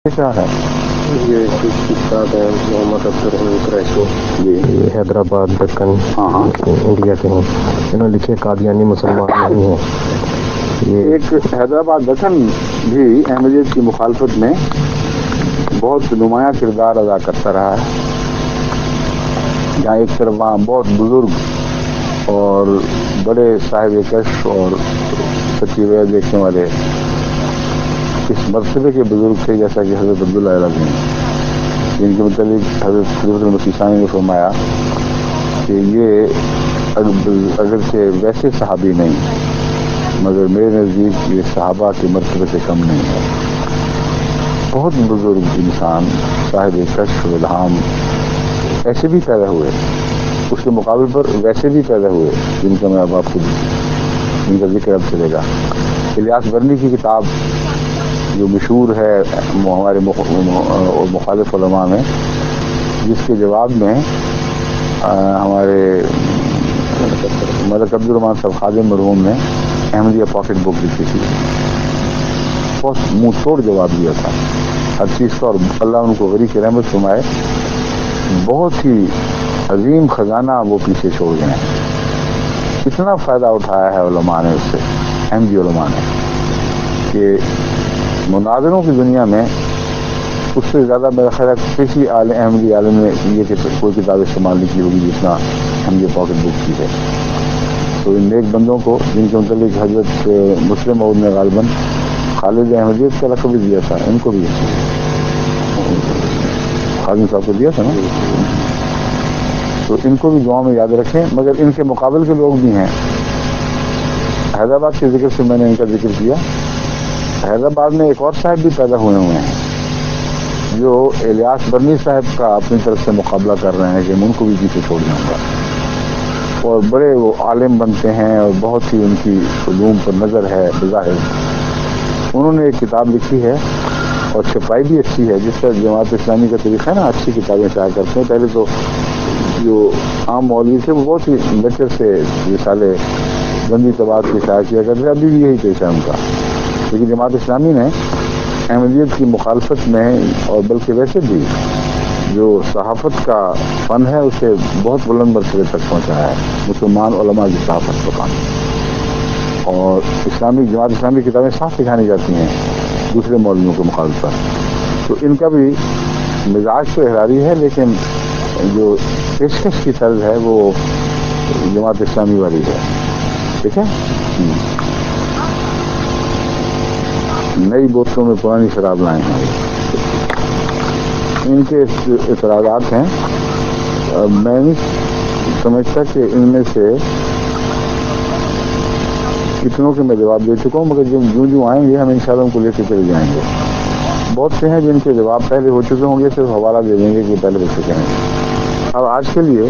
کیا ہے یہ محمد یہ حیدرآباد دکن انڈیا کے ہیں. انہوں نے لکھے قادیانی مسلمان نہیں ہیں. یہ ایک حیدرآباد دکن بھی احمدیت کی مخالفت میں بہت نمایاں کردار ادا کرتا رہا ہے، جہاں ایک طرف وہاں بہت بزرگ اور بڑے صاحب کشف اور سچی وجہ دیکھنے والے اس مرتبے کے بزرگ تھے، جیسا کہ حضرت عبداللہ العظیم، جن کے متعلق حضرت خلیفہ نے فرمایا کہ یہ اگرچہ ویسے صحابی نہیں مگر میرے نزدیک یہ صحابہ کے مرتبے سے کم نہیں ہے. بہت بزرگ انسان، صاحب کشف، غلام، ایسے بھی پیدا ہوئے، اس کے مقابل پر ویسے بھی پیدا ہوئے جن کا میں اب آپ کو ان کا ذکر اب چلے گا. الیاس برنی کی کتاب جو مشہور ہے ہمارے مخالف علماء میں، جس کے جواب میں ہمارے ملک عبدالرحمان صاحب خادم مرحوم نے احمدیہ پاکٹ بک لکھی تھی، بہت منہ توڑ جواب دیا تھا ہر چیز کا، اور اللہ ان کو غریب کی رحمت فرمائے. بہت ہی عظیم خزانہ وہ پیچھے چھوڑ گئے ہیں. اتنا فائدہ اٹھایا ہے علماء نے اس سے، احمدی علماء نے، کہ مناظروں کی دنیا میں اس سے زیادہ میرا خیال ہے کسی احمدی عالم نے یہ کہ کوئی کتاب استعمال نہیں کی ہوگی جتنا احمدیہ پاکٹ بک کی ہے. تو ان نیک بندوں کو جن کے متعلق حضرت مسلم نے غالباً خالد احمدیت کا لقب بھی دیا تھا، ان کو بھی خالد صاحب کو دیا تھا نا، تو ان کو بھی دعا میں یاد رکھیں. مگر ان کے مقابل کے لوگ بھی ہیں. حیدرآباد کے ذکر سے میں نے ان کا ذکر کیا. حیدرآباد میں ایک اور صاحب بھی پیدا ہوئے ہیں جو الیاس برنی صاحب کا اپنی طرف سے مقابلہ کر رہے ہیں کہ میں ان کو بھی پیچھے چھوڑ جاؤں گا، اور بڑے وہ عالم بنتے ہیں اور بہت ہی ان کی علوم پر نظر ہے بظاہر. انہوں نے ایک کتاب لکھی ہے اور چھپائی بھی اچھی ہے، جس کا جماعت اسلامی کا طریقہ ہے نا، اچھی کتابیں شائع کرتے ہیں. پہلے تو جو عام مولوی تھے وہ بہت ہی لچر سے رسالے گندی طباعت کی شائع کیا کرتے، ابھی بھی یہی پیشہ ہے ان کا. لیکن جماعت اسلامی نے احمدیت کی مخالفت میں اور بلکہ ویسے بھی جو صحافت کا فن ہے اسے بہت بلند مرتبے تک پہنچایا ہے، مسلمان علماء کی صحافت کا فن. اور جماعت اسلامی کی کتابیں صاف دکھانی جاتی ہیں دوسرے مولویوں کے مخالفت. تو ان کا بھی مزاج تو احراری ہے، لیکن جو پیشکش کی طرز ہے وہ جماعت اسلامی والی ہے. ٹھیک ہے، نئی بوتلوں میں پرانی شراب لائے ہیں. ان کے اعتراضات ہیں. میں نہیں سمجھتا کہ ان میں سے کتنوں کے میں جواب دے چکا ہوں، مگر جو آئیں گے ہم انشاءاللہ ان کو لے کے چلے جائیں گے. بہت سے ہیں جن کے جواب پہلے ہو چکے ہوں گے، صرف حوالہ دے دیں گے کہ پہلے ہو چکے ہیں. اب آج کے لیے